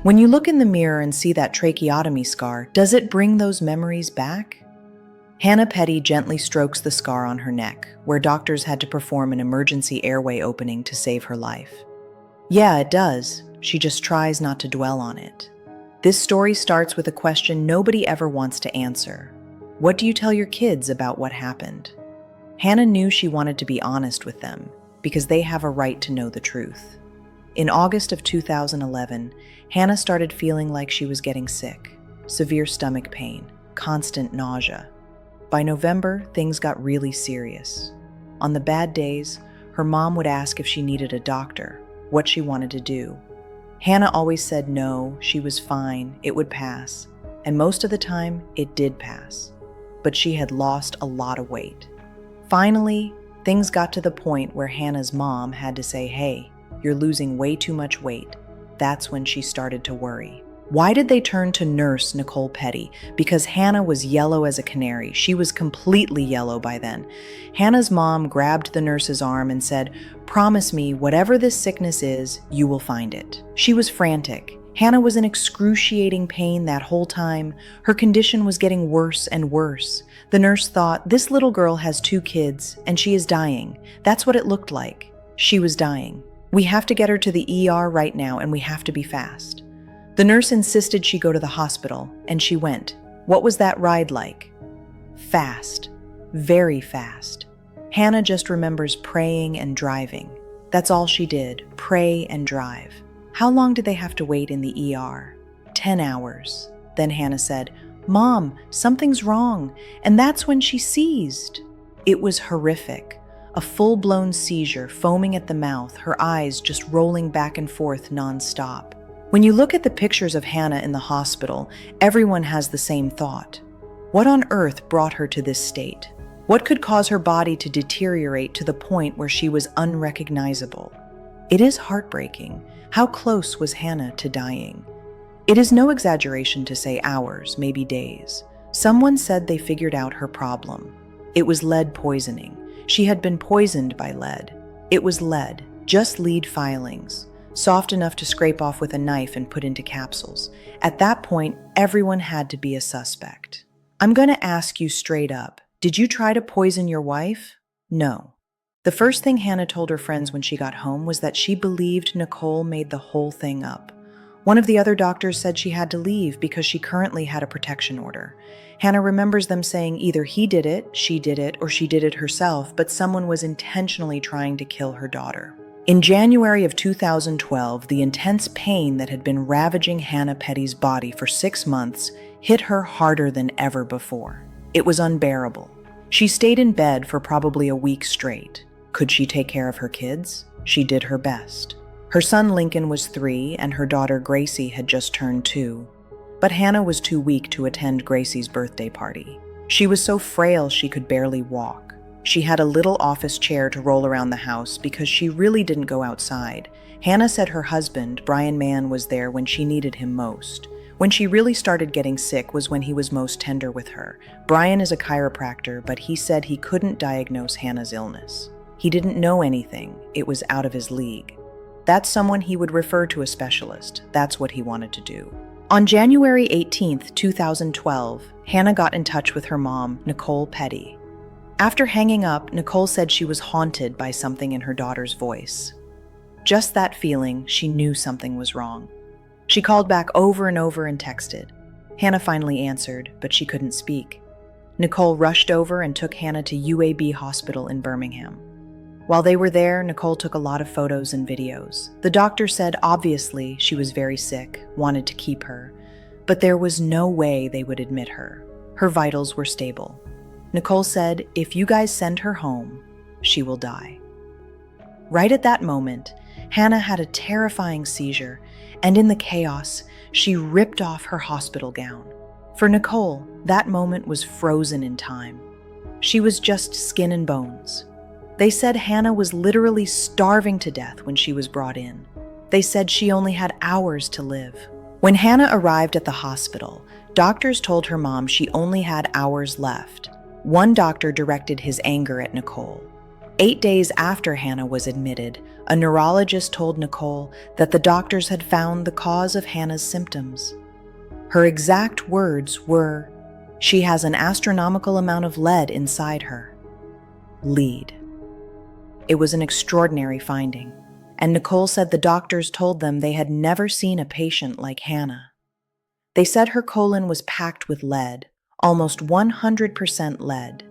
When you look in the mirror and see that tracheotomy scar, does it bring those memories back? Hannah Petty gently strokes the scar on her neck, where doctors had to perform an emergency airway opening to save her life. Yeah, it does. She just tries not to dwell on it. This story starts with a question nobody ever wants to answer. What do you tell your kids about what happened? Hannah knew she wanted to be honest with them, because they have a right to know the truth. In August of 2011, Hannah started feeling like she was getting sick, severe stomach pain, constant nausea. By November, things got really serious. On the bad days, her mom would ask if she needed a doctor, what she wanted to do. Hannah always said no, she was fine, it would pass, and most of the time, it did pass. But she had lost a lot of weight. Finally, things got to the point where Hannah's mom had to say, "Hey, you're losing way too much weight." That's when she started to worry. Why did they turn to nurse Nicole Petty? Because Hannah was yellow as a canary. She was completely yellow by then. Hannah's mom grabbed the nurse's arm and said, "Promise me, whatever this sickness is, you will find it." She was frantic. Hannah was in excruciating pain that whole time. Her condition was getting worse and worse. The nurse thought, this little girl has 2 kids, and she is dying. That's what it looked like. She was dying. We have to get her to the ER right now, and we have to be fast. The nurse insisted she go to the hospital, and she went. What was that ride like? Fast. Very fast. Hannah just remembers praying and driving. That's all she did, pray and drive. How long did they have to wait in the ER? 10 hours. Then Hannah said, "Mom, something's wrong," and that's when she seized. It was horrific. A full-blown seizure, foaming at the mouth, her eyes just rolling back and forth nonstop. When you look at the pictures of Hannah in the hospital, everyone has the same thought. What on earth brought her to this state? What could cause her body to deteriorate to the point where she was unrecognizable? It is heartbreaking. How close was Hannah to dying? It is no exaggeration to say hours, maybe days. Someone said they figured out her problem. It was lead poisoning. She had been poisoned by lead. It was lead, just lead filings, soft enough to scrape off with a knife and put into capsules. At that point, everyone had to be a suspect. I'm going to ask you straight up, did you try to poison your wife? No. The first thing Hannah told her friends when she got home was that she believed Nicole made the whole thing up. One of the other doctors said she had to leave because she currently had a protection order. Hannah remembers them saying either he did it, she did it, or she did it herself, but someone was intentionally trying to kill her daughter. In January of 2012, the intense pain that had been ravaging Hannah Petty's body for 6 months hit her harder than ever before. It was unbearable. She stayed in bed for probably a week straight. Could she take care of her kids? She did her best. Her son Lincoln was 3, and her daughter Gracie had just turned 2. But Hannah was too weak to attend Gracie's birthday party. She was so frail she could barely walk. She had a little office chair to roll around the house because she really didn't go outside. Hannah said her husband, Brian Mann, was there when she needed him most. When she really started getting sick was when he was most tender with her. Brian is a chiropractor, but he said he couldn't diagnose Hannah's illness. He didn't know anything. It was out of his league. That's someone he would refer to a specialist. That's what he wanted to do. On January 18th, 2012, Hannah got in touch with her mom, Nicole Petty. After hanging up, Nicole said she was haunted by something in her daughter's voice. Just that feeling, she knew something was wrong. She called back over and over and texted. Hannah finally answered, but she couldn't speak. Nicole rushed over and took Hannah to UAB Hospital in Birmingham. While they were there, Nicole took a lot of photos and videos. The doctor said obviously she was very sick, wanted to keep her, but there was no way they would admit her. Her vitals were stable. Nicole said, "If you guys send her home, she will die." Right at that moment, Hannah had a terrifying seizure, and in the chaos, she ripped off her hospital gown. For Nicole, that moment was frozen in time. She was just skin and bones. They said Hannah was literally starving to death when she was brought in. They said she only had hours to live. When Hannah arrived at the hospital, doctors told her mom she only had hours left. One doctor directed his anger at Nicole. 8 days after Hannah was admitted, a neurologist told Nicole that the doctors had found the cause of Hannah's symptoms. Her exact words were, "She has an astronomical amount of lead inside her." Lead. It was an extraordinary finding, and Nicole said the doctors told them they had never seen a patient like Hannah. They said her colon was packed with lead, almost 100% lead.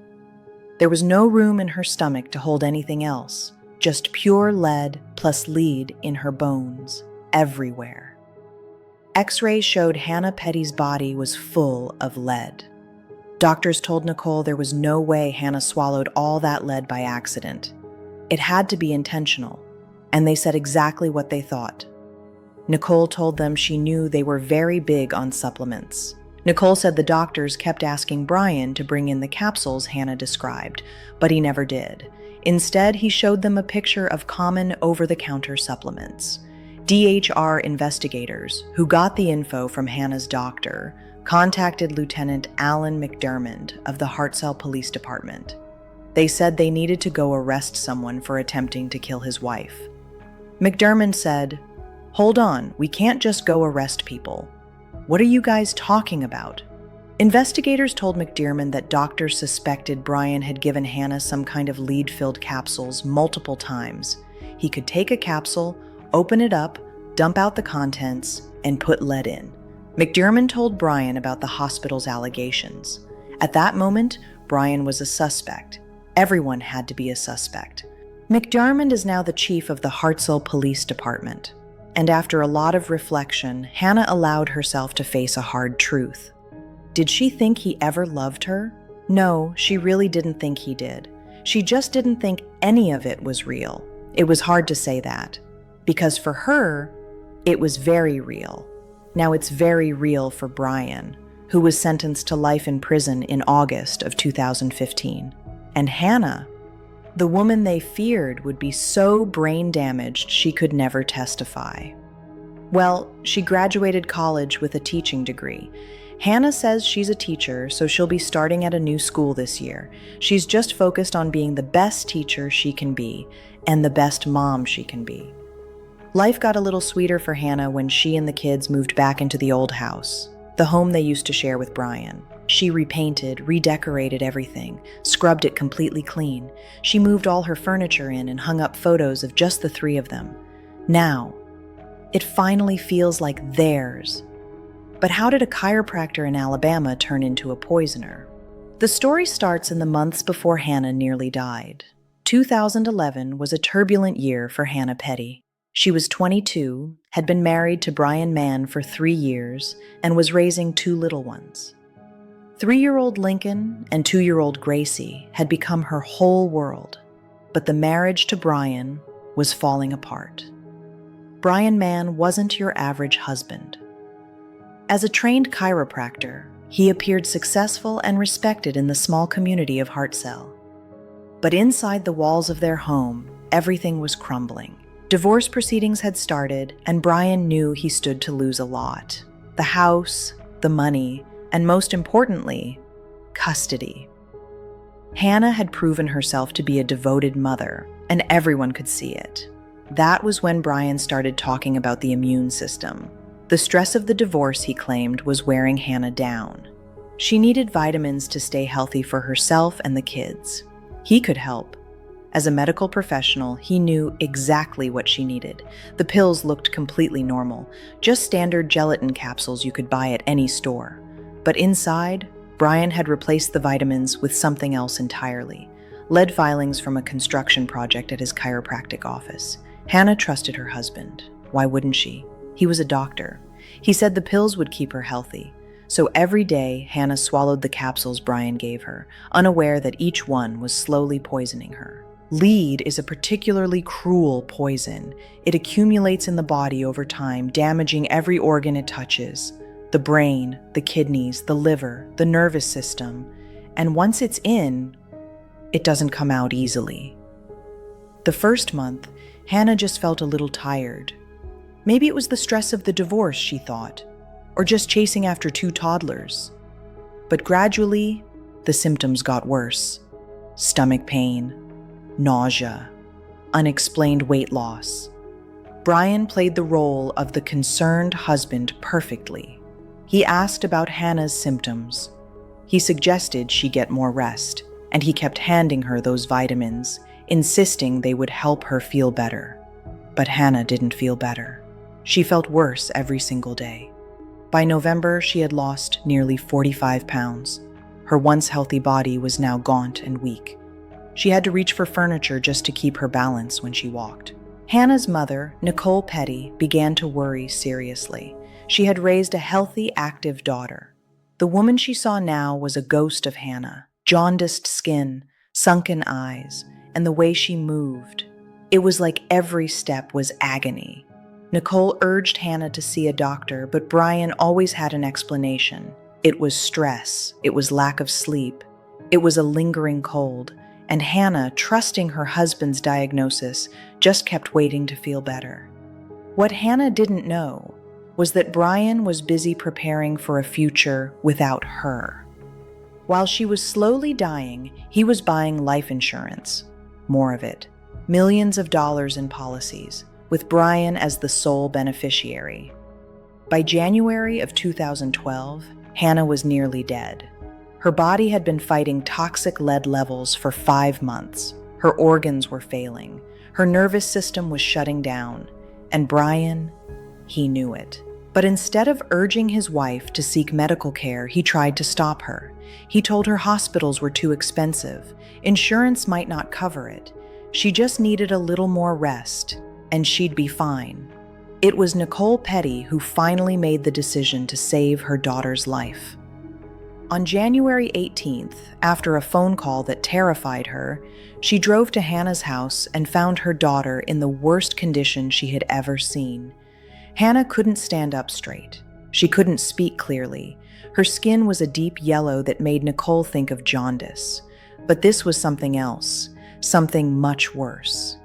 There was no room in her stomach to hold anything else, just pure lead plus lead in her bones, everywhere. X-rays showed Hannah Petty's body was full of lead. Doctors told Nicole there was no way Hannah swallowed all that lead by accident. It had to be intentional, and they said exactly what they thought. Nicole told them she knew they were very big on supplements. Nicole said the doctors kept asking Brian to bring in the capsules Hannah described, but he never did. Instead, he showed them a picture of common over-the-counter supplements. DHR investigators, who got the info from Hannah's doctor, contacted Lieutenant Alan McDermott of the Hartselle Police Department. They said they needed to go arrest someone for attempting to kill his wife. McDermott said, "Hold on, we can't just go arrest people. What are you guys talking about?" Investigators told McDermott that doctors suspected Brian had given Hannah some kind of lead-filled capsules multiple times. He could take a capsule, open it up, dump out the contents, and put lead in. McDermott told Brian about the hospital's allegations. At that moment, Brian was a suspect. Everyone had to be a suspect. McDermott is now the chief of the Hartselle Police Department. And after a lot of reflection, Hannah allowed herself to face a hard truth. Did she think he ever loved her? No, she really didn't think he did. She just didn't think any of it was real. It was hard to say that, because for her, it was very real. Now it's very real for Brian, who was sentenced to life in prison in August of 2015. And Hannah, the woman they feared would be so brain damaged she could never testify. Well, she graduated college with a teaching degree. Hannah says she's a teacher, so she'll be starting at a new school this year. She's just focused on being the best teacher she can be and the best mom she can be. Life got a little sweeter for Hannah when she and the kids moved back into the old house, the home they used to share with Brian. She repainted, redecorated everything, scrubbed it completely clean. She moved all her furniture in and hung up photos of just the three of them. Now, it finally feels like theirs. But how did a chiropractor in Alabama turn into a poisoner? The story starts in the months before Hannah nearly died. 2011 was a turbulent year for Hannah Petty. She was 22, had been married to Brian Mann for 3 years, and was raising 2 little ones. 3-year-old Lincoln and 2-year-old Gracie had become her whole world, but the marriage to Brian was falling apart. Brian Mann wasn't your average husband. As a trained chiropractor, he appeared successful and respected in the small community of Hartselle. But inside the walls of their home, everything was crumbling. Divorce proceedings had started, and Brian knew he stood to lose a lot. The house, the money, and most importantly, custody. Hannah had proven herself to be a devoted mother, and everyone could see it. That was when Brian started talking about the immune system. The stress of the divorce, he claimed, was wearing Hannah down. She needed vitamins to stay healthy for herself and the kids. He could help. As a medical professional, he knew exactly what she needed. The pills looked completely normal, just standard gelatin capsules you could buy at any store. But inside, Brian had replaced the vitamins with something else entirely. Lead filings from a construction project at his chiropractic office. Hannah trusted her husband. Why wouldn't she? He was a doctor. He said the pills would keep her healthy. So every day, Hannah swallowed the capsules Brian gave her, unaware that each one was slowly poisoning her. Lead is a particularly cruel poison. It accumulates in the body over time, damaging every organ it touches: the brain, the kidneys, the liver, the nervous system. And once it's in, it doesn't come out easily. The first month, Hannah just felt a little tired. Maybe it was the stress of the divorce, she thought, or just chasing after 2 toddlers. But gradually, the symptoms got worse. Stomach pain, nausea, unexplained weight loss. Brian played the role of the concerned husband perfectly. He asked about Hannah's symptoms. He suggested she get more rest, and he kept handing her those vitamins, insisting they would help her feel better. But Hannah didn't feel better. She felt worse every single day. By November, she had lost nearly 45 pounds. Her once healthy body was now gaunt and weak. She had to reach for furniture just to keep her balance when she walked. Hannah's mother, Nicole Petty, began to worry seriously. She had raised a healthy, active daughter. The woman she saw now was a ghost of Hannah: jaundiced skin, sunken eyes, and the way she moved. It was like every step was agony. Nicole urged Hannah to see a doctor, but Brian always had an explanation. It was stress, it was lack of sleep, it was a lingering cold, and Hannah, trusting her husband's diagnosis, just kept waiting to feel better. What Hannah didn't know was that Brian was busy preparing for a future without her. While she was slowly dying, he was buying life insurance. More of it. Millions of dollars in policies, with Brian as the sole beneficiary. By January of 2012, Hannah was nearly dead. Her body had been fighting toxic lead levels for 5 months. Her organs were failing. Her nervous system was shutting down. And Brian, he knew it. But instead of urging his wife to seek medical care, he tried to stop her. He told her hospitals were too expensive. Insurance might not cover it. She just needed a little more rest, and she'd be fine. It was Nicole Petty who finally made the decision to save her daughter's life. On January 18th, after a phone call that terrified her, she drove to Hannah's house and found her daughter in the worst condition she had ever seen. Hannah couldn't stand up straight. She couldn't speak clearly. Her skin was a deep yellow that made Nicole think of jaundice. But this was something else, something much worse.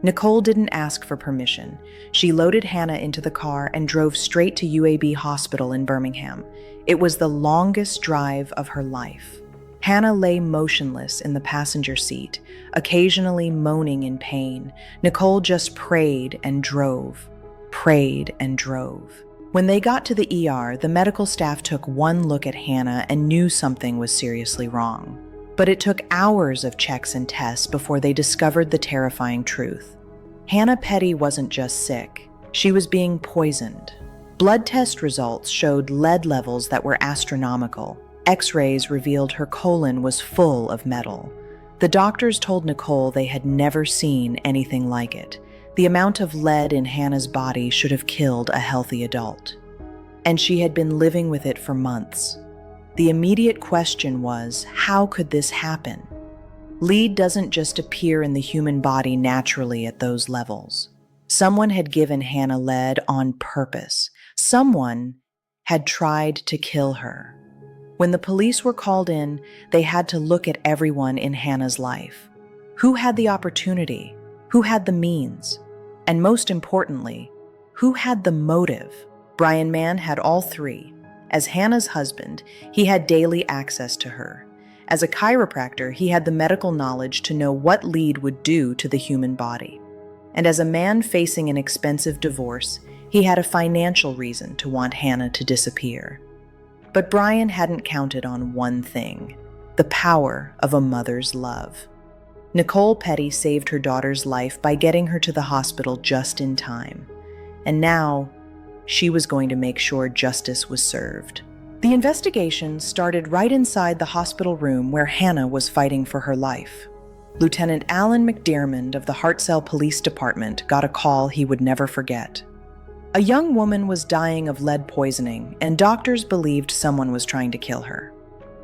Nicole didn't ask for permission. She loaded Hannah into the car and drove straight to UAB Hospital in Birmingham. It was the longest drive of her life. Hannah lay motionless in the passenger seat, occasionally moaning in pain. Nicole just prayed and drove, prayed and drove. When they got to the ER, the medical staff took one look at Hannah and knew something was seriously wrong. But it took hours of checks and tests before they discovered the terrifying truth. Hannah Petty wasn't just sick. She was being poisoned. Blood test results showed lead levels that were astronomical. X-rays revealed her colon was full of metal. The doctors told Nicole they had never seen anything like it. The amount of lead in Hannah's body should have killed a healthy adult. And she had been living with it for months. The immediate question was, how could this happen? Lead doesn't just appear in the human body naturally at those levels. Someone had given Hannah lead on purpose. Someone had tried to kill her. When the police were called in, they had to look at everyone in Hannah's life. Who had the opportunity? Who had the means? And most importantly, who had the motive? Brian Mann had all three. As Hannah's husband, he had daily access to her. As a chiropractor, he had the medical knowledge to know what lead would do to the human body. And as a man facing an expensive divorce, he had a financial reason to want Hannah to disappear. But Brian hadn't counted on one thing: the power of a mother's love. Nicole Petty saved her daughter's life by getting her to the hospital just in time. And now, she was going to make sure justice was served. The investigation started right inside the hospital room where Hannah was fighting for her life. Lieutenant Alan McDermott of the Hartselle Police Department got a call he would never forget. A young woman was dying of lead poisoning, and doctors believed someone was trying to kill her.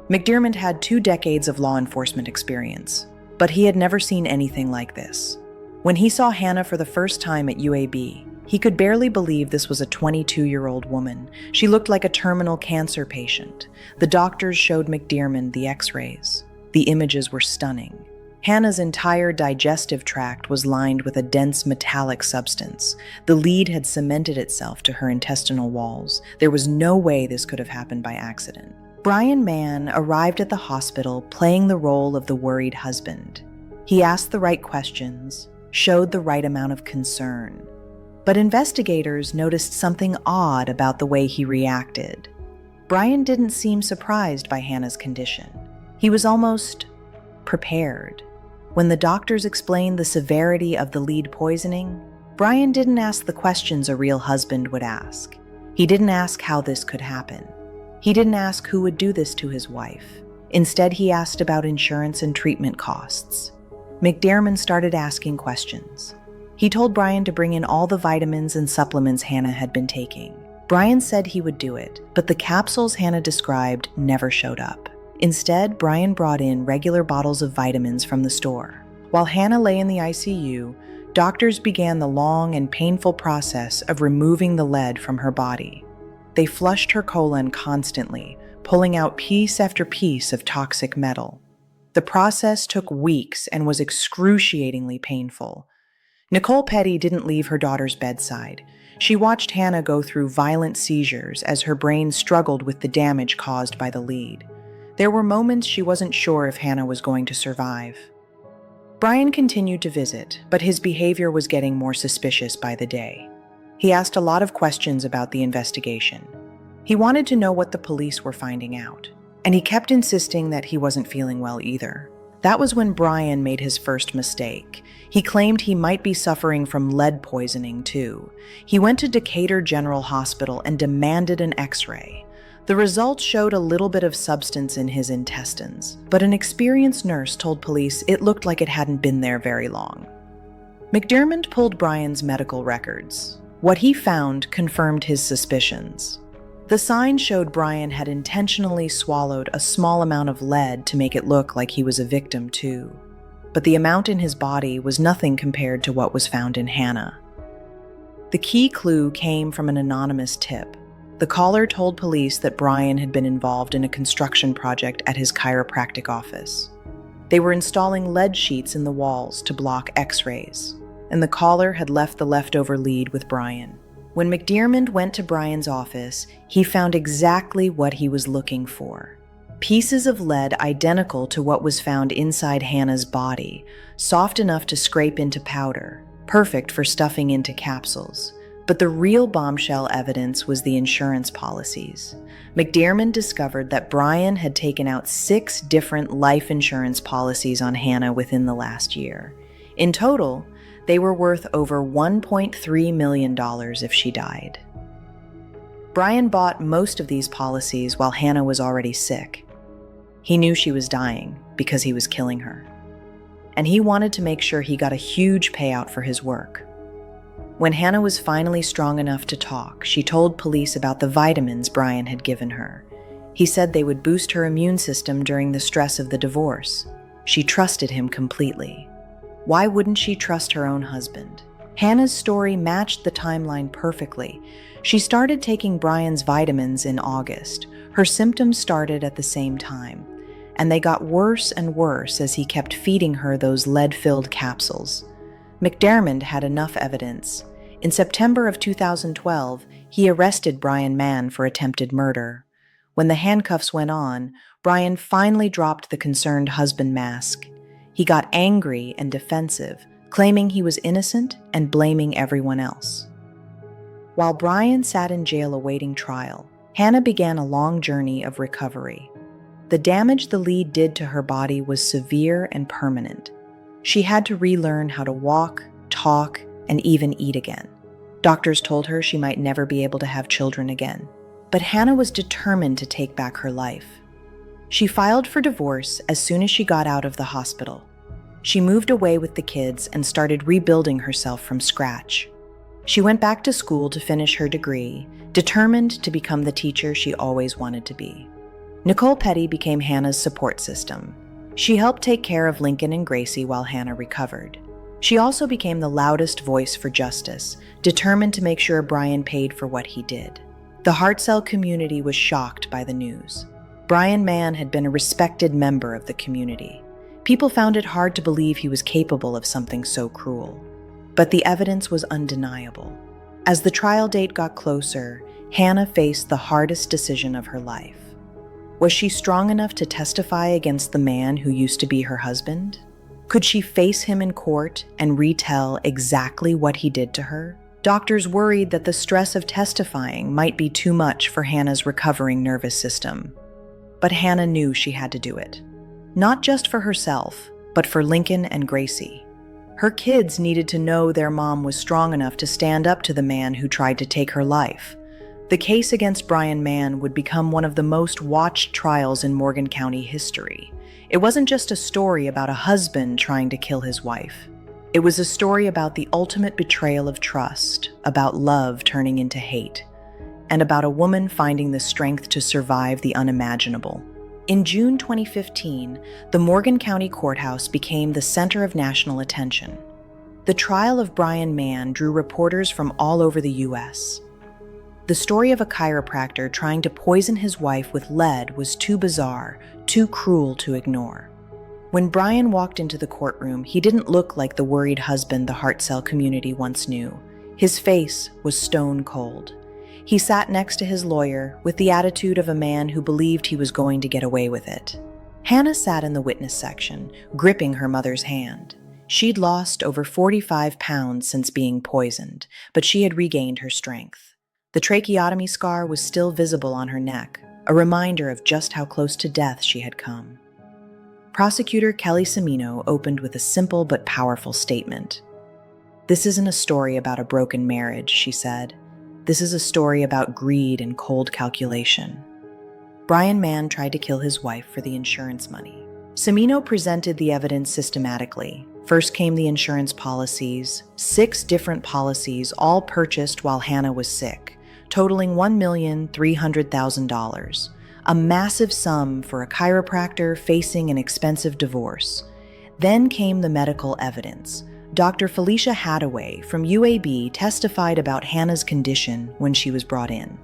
McDermott had 2 decades of law enforcement experience, but he had never seen anything like this. When he saw Hannah for the first time at UAB, he could barely believe this was a 22-year-old woman. She looked like a terminal cancer patient. The doctors showed McDermott the x-rays. The images were stunning. Hannah's entire digestive tract was lined with a dense metallic substance. The lead had cemented itself to her intestinal walls. There was no way this could have happened by accident. Brian Mann arrived at the hospital playing the role of the worried husband. He asked the right questions, showed the right amount of concern. But investigators noticed something odd about the way he reacted. Brian didn't seem surprised by Hannah's condition. He was almost prepared. When the doctors explained the severity of the lead poisoning, Brian didn't ask the questions a real husband would ask. He didn't ask how this could happen. He didn't ask who would do this to his wife. Instead, he asked about insurance and treatment costs. McDermott started asking questions. He told Brian to bring in all the vitamins and supplements Hannah had been taking. Brian said he would do it, but the capsules Hannah described never showed up. Instead, Brian brought in regular bottles of vitamins from the store. While Hannah lay in the ICU, doctors began the long and painful process of removing the lead from her body. They flushed her colon constantly, pulling out piece after piece of toxic metal. The process took weeks and was excruciatingly painful. Nicole Petty didn't leave her daughter's bedside. She watched Hannah go through violent seizures as her brain struggled with the damage caused by the lead. There were moments she wasn't sure if Hannah was going to survive. Brian continued to visit, but his behavior was getting more suspicious by the day. He asked a lot of questions about the investigation. He wanted to know what the police were finding out, and he kept insisting that he wasn't feeling well either. That was when Brian made his first mistake. He claimed he might be suffering from lead poisoning too. He went to Decatur General Hospital and demanded an x-ray. The results showed a little bit of substance in his intestines, but an experienced nurse told police it looked like it hadn't been there very long. McDermott pulled Brian's medical records. What he found confirmed his suspicions. The signs showed Brian had intentionally swallowed a small amount of lead to make it look like he was a victim too. But the amount in his body was nothing compared to what was found in Hannah. The key clue came from an anonymous tip. The caller told police that Brian had been involved in a construction project at his chiropractic office. They were installing lead sheets in the walls to block x-rays, and the caller had left the leftover lead with Brian. When McDermott went to Brian's office, he found exactly what he was looking for. Pieces of lead identical to what was found inside Hannah's body, soft enough to scrape into powder, perfect for stuffing into capsules. But the real bombshell evidence was the insurance policies. McDermott discovered that Brian had taken out 6 different life insurance policies on Hannah within the last year. In total, they were worth over $1.3 million if she died. Brian bought most of these policies while Hannah was already sick. He knew she was dying because he was killing her. And he wanted to make sure he got a huge payout for his work. When Hannah was finally strong enough to talk, she told police about the vitamins Brian had given her. He said they would boost her immune system during the stress of the divorce. She trusted him completely. Why wouldn't she trust her own husband? Hannah's story matched the timeline perfectly. She started taking Brian's vitamins in August. Her symptoms started at the same time, and they got worse and worse as he kept feeding her those lead-filled capsules. McDermott had enough evidence. In September of 2012, he arrested Brian Mann for attempted murder. When the handcuffs went on, Brian finally dropped the concerned husband mask. He got angry and defensive, claiming he was innocent and blaming everyone else. While Brian sat in jail awaiting trial, Hannah began a long journey of recovery. The damage the lead did to her body was severe and permanent. She had to relearn how to walk, talk, and even eat again. Doctors told her she might never be able to have children again. But Hannah was determined to take back her life. She filed for divorce as soon as she got out of the hospital. She moved away with the kids and started rebuilding herself from scratch. She went back to school to finish her degree, determined to become the teacher she always wanted to be. Nicole Petty became Hannah's support system. She helped take care of Lincoln and Gracie while Hannah recovered. She also became the loudest voice for justice, determined to make sure Brian paid for what he did. The heart cell community was shocked by the news. Brian Mann had been a respected member of the community. People found it hard to believe he was capable of something so cruel. But the evidence was undeniable. As the trial date got closer, Hannah faced the hardest decision of her life. Was she strong enough to testify against the man who used to be her husband? Could she face him in court and retell exactly what he did to her? Doctors worried that the stress of testifying might be too much for Hannah's recovering nervous system. But Hannah knew she had to do it. Not just for herself, but for Lincoln and Gracie. Her kids needed to know their mom was strong enough to stand up to the man who tried to take her life. The case against Brian Mann would become one of the most watched trials in Morgan County history. It wasn't just a story about a husband trying to kill his wife. It was a story about the ultimate betrayal of trust, about love turning into hate, and about a woman finding the strength to survive the unimaginable. In June 2015, the Morgan County Courthouse became the center of national attention. The trial of Brian Mann drew reporters from all over the U.S. The story of a chiropractor trying to poison his wife with lead was too bizarre, too cruel to ignore. When Brian walked into the courtroom, he didn't look like the worried husband the heart cell community once knew. His face was stone cold. He sat next to his lawyer with the attitude of a man who believed he was going to get away with it. Hannah sat in the witness section, gripping her mother's hand. She'd lost over 45 pounds since being poisoned, but she had regained her strength. The tracheotomy scar was still visible on her neck, a reminder of just how close to death she had come. Prosecutor Kelly Cimino opened with a simple but powerful statement. "This isn't a story about a broken marriage," she said. "This is a story about greed and cold calculation." Brian Mann tried to kill his wife for the insurance money. Cimino presented the evidence systematically. First came the insurance policies, 6 different policies, all purchased while Hannah was sick, totaling $1,300,000, a massive sum for a chiropractor facing an expensive divorce. Then came the medical evidence. Dr. Felicia Hadaway from UAB testified about Hannah's condition when she was brought in.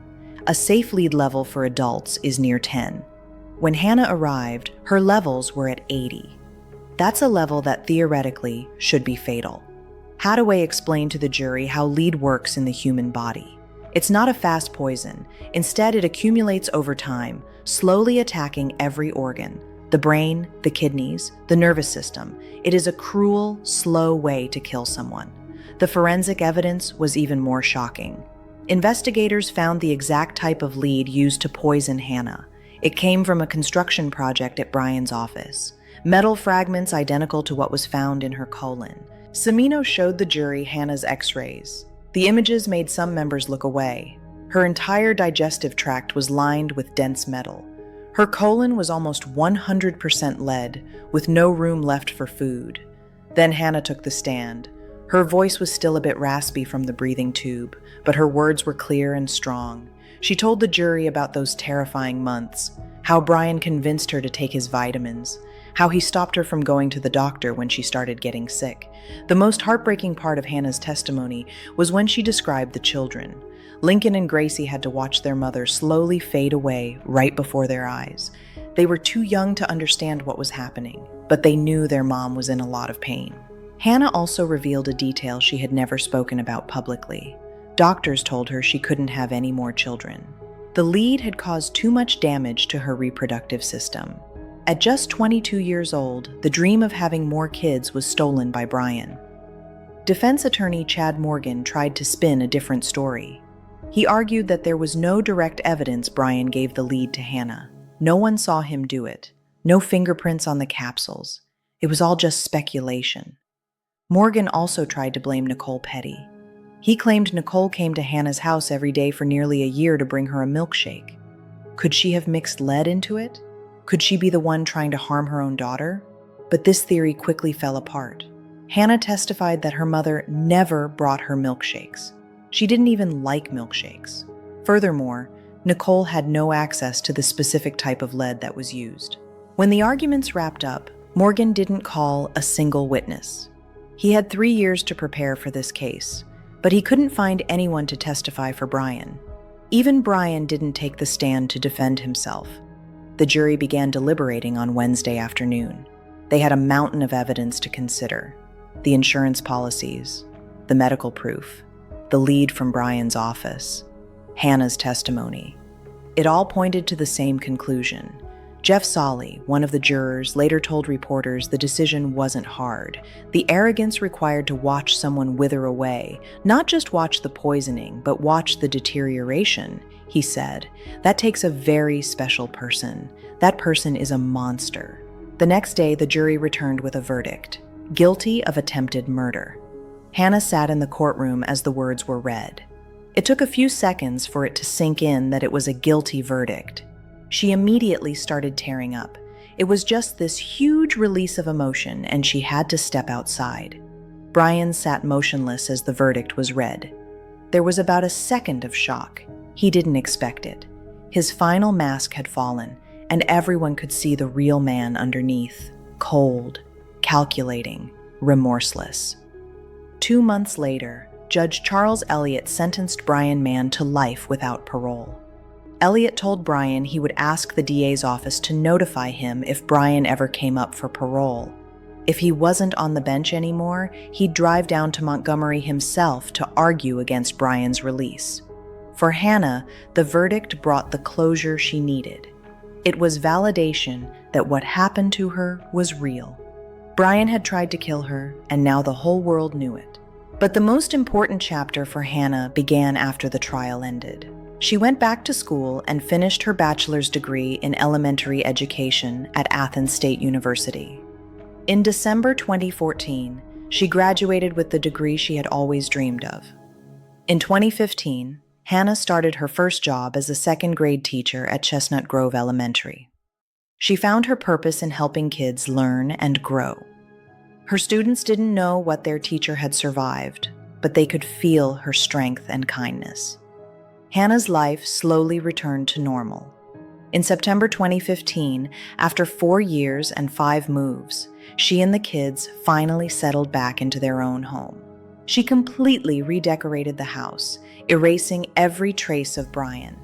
A safe lead level for adults is near 10. When Hannah arrived, her levels were at 80. That's a level that theoretically should be fatal. Hadaway explained to the jury how lead works in the human body. It's not a fast poison. Instead, it accumulates over time, slowly attacking every organ: the brain, the kidneys, the nervous system. It is a cruel, slow way to kill someone. The forensic evidence was even more shocking. Investigators found the exact type of lead used to poison Hannah. It came from a construction project at Brian's office. Metal fragments identical to what was found in her colon. Cimino showed the jury Hannah's x-rays. The images made some members look away. Her entire digestive tract was lined with dense metal. Her colon was almost 100% lead, with no room left for food. Then Hannah took the stand. Her voice was still a bit raspy from the breathing tube, but her words were clear and strong. She told the jury about those terrifying months, how Brian convinced her to take his vitamins, how he stopped her from going to the doctor when she started getting sick. The most heartbreaking part of Hannah's testimony was when she described the children. Lincoln and Gracie had to watch their mother slowly fade away right before their eyes. They were too young to understand what was happening, but they knew their mom was in a lot of pain. Hannah also revealed a detail she had never spoken about publicly. Doctors told her she couldn't have any more children. The lead had caused too much damage to her reproductive system. At just 22 years old, the dream of having more kids was stolen by Brian. Defense attorney Chad Morgan tried to spin a different story. He argued that there was no direct evidence Brian gave the lead to Hannah. No one saw him do it. No fingerprints on the capsules. It was all just speculation. Morgan also tried to blame Nicole Petty. He claimed Nicole came to Hannah's house every day for nearly a year to bring her a milkshake. Could she have mixed lead into it? Could she be the one trying to harm her own daughter? But this theory quickly fell apart. Hannah testified that her mother never brought her milkshakes. She didn't even like milkshakes. Furthermore, Nicole had no access to the specific type of lead that was used. When the arguments wrapped up, Morgan didn't call a single witness. He had 3 years to prepare for this case, but he couldn't find anyone to testify for Brian. Even Brian didn't take the stand to defend himself. The jury began deliberating on Wednesday afternoon. They had a mountain of evidence to consider: the insurance policies, the medical proof, the lead from Brian's office, Hannah's testimony. It all pointed to the same conclusion. Jeff Solly, one of the jurors, later told reporters the decision wasn't hard. The arrogance required to watch someone wither away, not just watch the poisoning, but watch the deterioration, he said. That takes a very special person. That person is a monster. The next day, the jury returned with a verdict: guilty of attempted murder. Hannah sat in the courtroom as the words were read. It took a few seconds for it to sink in that it was a guilty verdict. She immediately started tearing up. It was just this huge release of emotion, and she had to step outside. Brian sat motionless as the verdict was read. There was about a second of shock. He didn't expect it. His final mask had fallen, and everyone could see the real man underneath: cold, calculating, remorseless. 2 months later, Judge Charles Elliott sentenced Brian Mann to life without parole. Elliott told Brian he would ask the DA's office to notify him if Brian ever came up for parole. If he wasn't on the bench anymore, he'd drive down to Montgomery himself to argue against Brian's release. For Hannah, the verdict brought the closure she needed. It was validation that what happened to her was real. Brian had tried to kill her, and now the whole world knew it. But the most important chapter for Hannah began after the trial ended. She went back to school and finished her bachelor's degree in elementary education at Athens State University. In December 2014, she graduated with the degree she had always dreamed of. In 2015, Hannah started her first job as a second-grade teacher at Chestnut Grove Elementary. She found her purpose in helping kids learn and grow. Her students didn't know what their teacher had survived, but they could feel her strength and kindness. Hannah's life slowly returned to normal. In September 2015, after 4 years and 5 moves, she and the kids finally settled back into their own home. She completely redecorated the house, erasing every trace of Brian.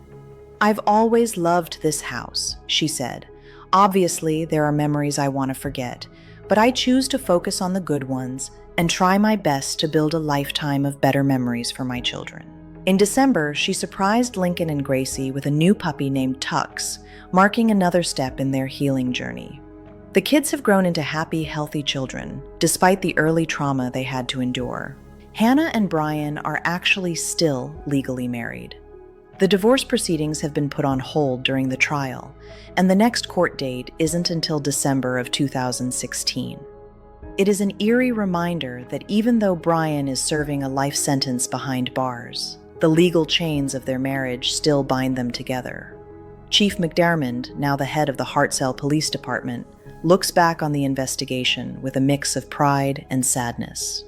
"I've always loved this house," she said. "Obviously, there are memories I want to forget, but I choose to focus on the good ones and try my best to build a lifetime of better memories for my children." In December, she surprised Lincoln and Gracie with a new puppy named Tux, marking another step in their healing journey. The kids have grown into happy, healthy children, despite the early trauma they had to endure. Hannah and Brian are actually still legally married. The divorce proceedings have been put on hold during the trial, and the next court date isn't until December of 2016. It is an eerie reminder that even though Brian is serving a life sentence behind bars, the legal chains of their marriage still bind them together. Chief McDermott, now the head of the Hartselle Police Department, looks back on the investigation with a mix of pride and sadness.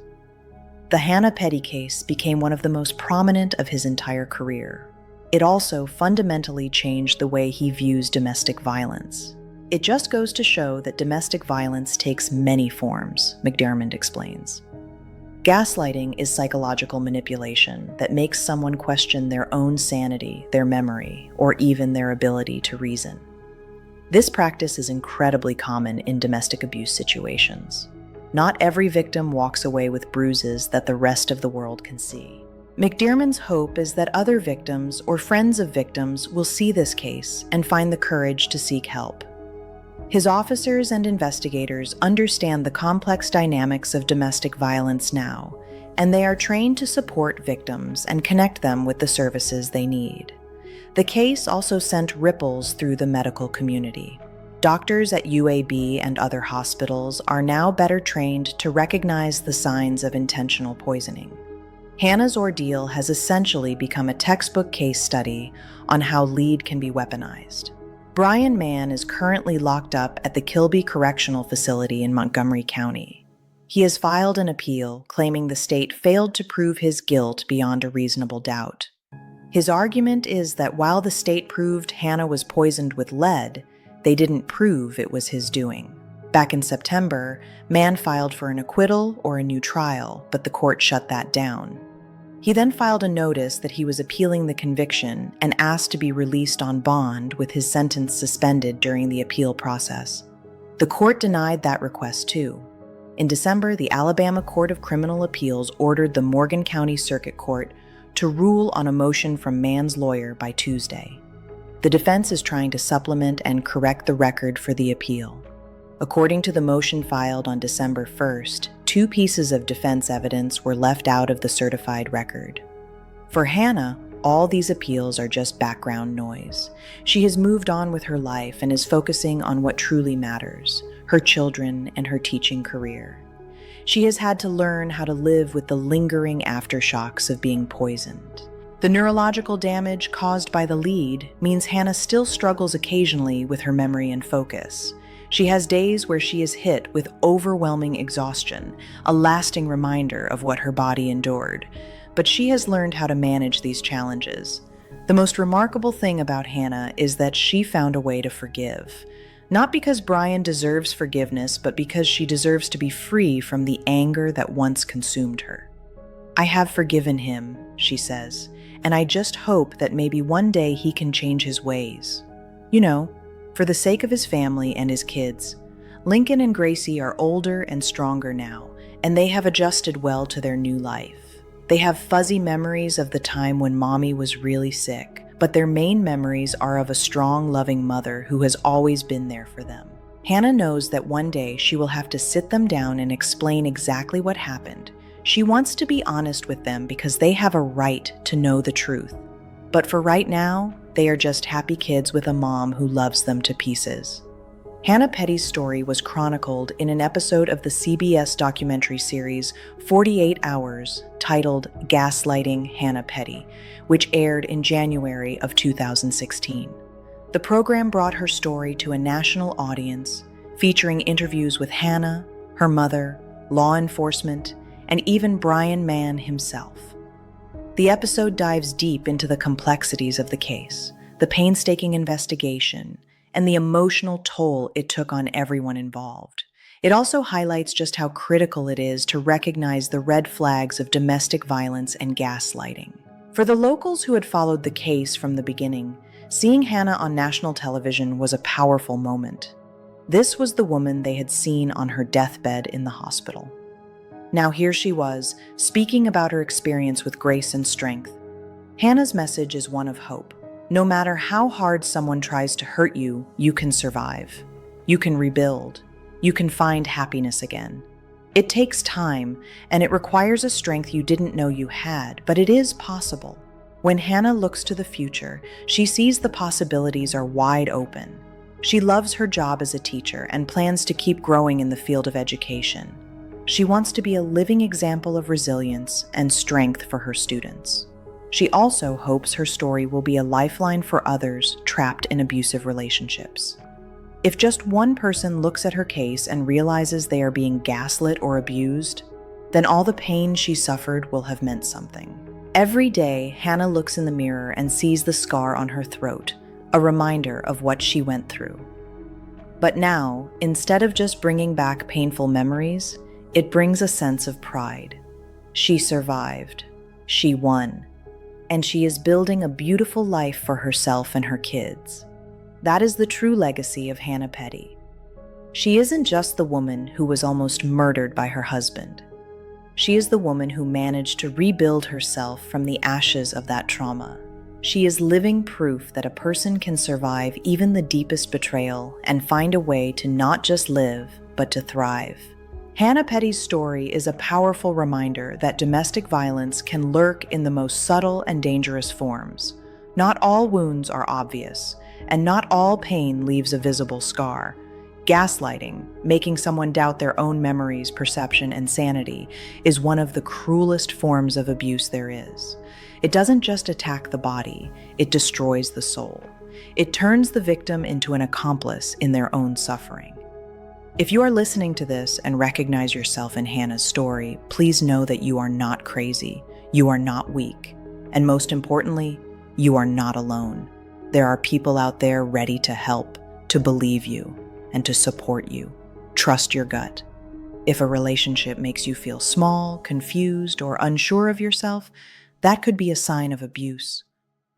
The Hannah Petty case became one of the most prominent of his entire career. It also fundamentally changed the way he views domestic violence. "It just goes to show that domestic violence takes many forms," McDermott explains. Gaslighting is psychological manipulation that makes someone question their own sanity, their memory, or even their ability to reason. This practice is incredibly common in domestic abuse situations. Not every victim walks away with bruises that the rest of the world can see. McDermott's hope is that other victims or friends of victims will see this case and find the courage to seek help. His officers and investigators understand the complex dynamics of domestic violence now, and they are trained to support victims and connect them with the services they need. The case also sent ripples through the medical community. Doctors at UAB and other hospitals are now better trained to recognize the signs of intentional poisoning. Hannah's ordeal has essentially become a textbook case study on how lead can be weaponized. Brian Mann is currently locked up at the Kilby Correctional Facility in Montgomery County. He has filed an appeal claiming the state failed to prove his guilt beyond a reasonable doubt. His argument is that while the state proved Hannah was poisoned with lead, they didn't prove it was his doing. Back in September, Mann filed for an acquittal or a new trial, but the court shut that down. He then filed a notice that he was appealing the conviction and asked to be released on bond with his sentence suspended during the appeal process. The court denied that request too. In December, the Alabama Court of Criminal Appeals ordered the Morgan County Circuit Court to rule on a motion from Mann's lawyer by Tuesday. The defense is trying to supplement and correct the record for the appeal. According to the motion filed on December 1st, 2 pieces of defense evidence were left out of the certified record. For Hannah, all these appeals are just background noise. She has moved on with her life and is focusing on what truly matters, her children and her teaching career. She has had to learn how to live with the lingering aftershocks of being poisoned. The neurological damage caused by the lead means Hannah still struggles occasionally with her memory and focus. She has days where she is hit with overwhelming exhaustion, a lasting reminder of what her body endured. But she has learned how to manage these challenges. The most remarkable thing about Hannah is that she found a way to forgive. Not because Brian deserves forgiveness, but because she deserves to be free from the anger that once consumed her. "I have forgiven him," she says, "and I just hope that maybe one day he can change his ways. You know, for the sake of his family and his kids." Lincoln and Gracie are older and stronger now, and they have adjusted well to their new life. They have fuzzy memories of the time when Mommy was really sick, but their main memories are of a strong, loving mother who has always been there for them. Hannah knows that one day she will have to sit them down and explain exactly what happened. She wants to be honest with them because they have a right to know the truth. But for right now, they are just happy kids with a mom who loves them to pieces. Hannah Petty's story was chronicled in an episode of the CBS documentary series 48 Hours titled Gaslighting Hannah Petty, which aired in January of 2016. The program brought her story to a national audience, featuring interviews with Hannah, her mother, law enforcement, and even Brian Mann himself. The episode dives deep into the complexities of the case, the painstaking investigation, and the emotional toll it took on everyone involved. It also highlights just how critical it is to recognize the red flags of domestic violence and gaslighting. For the locals who had followed the case from the beginning, seeing Hannah on national television was a powerful moment. This was the woman they had seen on her deathbed in the hospital. Now here she was, speaking about her experience with grace and strength. Hannah's message is one of hope. No matter how hard someone tries to hurt you, you can survive. You can rebuild. You can find happiness again. It takes time, and it requires a strength you didn't know you had, but it is possible. When Hannah looks to the future, she sees the possibilities are wide open. She loves her job as a teacher and plans to keep growing in the field of education. She wants to be a living example of resilience and strength for her students. She also hopes her story will be a lifeline for others trapped in abusive relationships. If just one person looks at her case and realizes they are being gaslit or abused, then all the pain she suffered will have meant something. Every day, Hannah looks in the mirror and sees the scar on her throat, a reminder of what she went through. But now, instead of just bringing back painful memories, it brings a sense of pride. She survived. She won. And she is building a beautiful life for herself and her kids. That is the true legacy of Hannah Petty. She isn't just the woman who was almost murdered by her husband. She is the woman who managed to rebuild herself from the ashes of that trauma. She is living proof that a person can survive even the deepest betrayal and find a way to not just live, but to thrive. Hannah Petty's story is a powerful reminder that domestic violence can lurk in the most subtle and dangerous forms. Not all wounds are obvious, and not all pain leaves a visible scar. Gaslighting, making someone doubt their own memories, perception, and sanity, is one of the cruelest forms of abuse there is. It doesn't just attack the body, it destroys the soul. It turns the victim into an accomplice in their own suffering. If you are listening to this and recognize yourself in Hannah's story, please know that you are not crazy, you are not weak, and most importantly, you are not alone. There are people out there ready to help, to believe you, and to support you. Trust your gut. If a relationship makes you feel small, confused, or unsure of yourself, that could be a sign of abuse.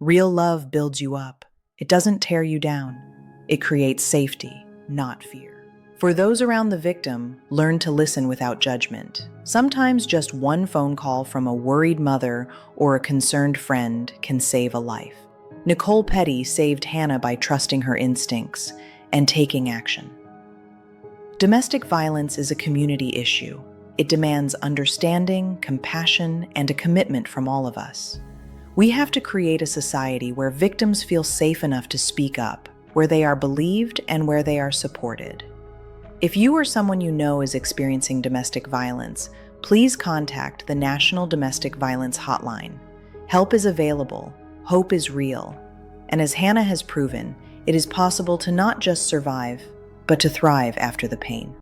Real love builds you up. It doesn't tear you down. It creates safety, not fear. For those around the victim, learn to listen without judgment. Sometimes just one phone call from a worried mother or a concerned friend can save a life. Nicole Petty saved Hannah by trusting her instincts and taking action. Domestic violence is a community issue. It demands understanding, compassion, and a commitment from all of us. We have to create a society where victims feel safe enough to speak up, where they are believed and where they are supported. If you or someone you know is experiencing domestic violence, please contact the National Domestic Violence Hotline. Help is available, hope is real, and as Hannah has proven, it is possible to not just survive, but to thrive after the pain.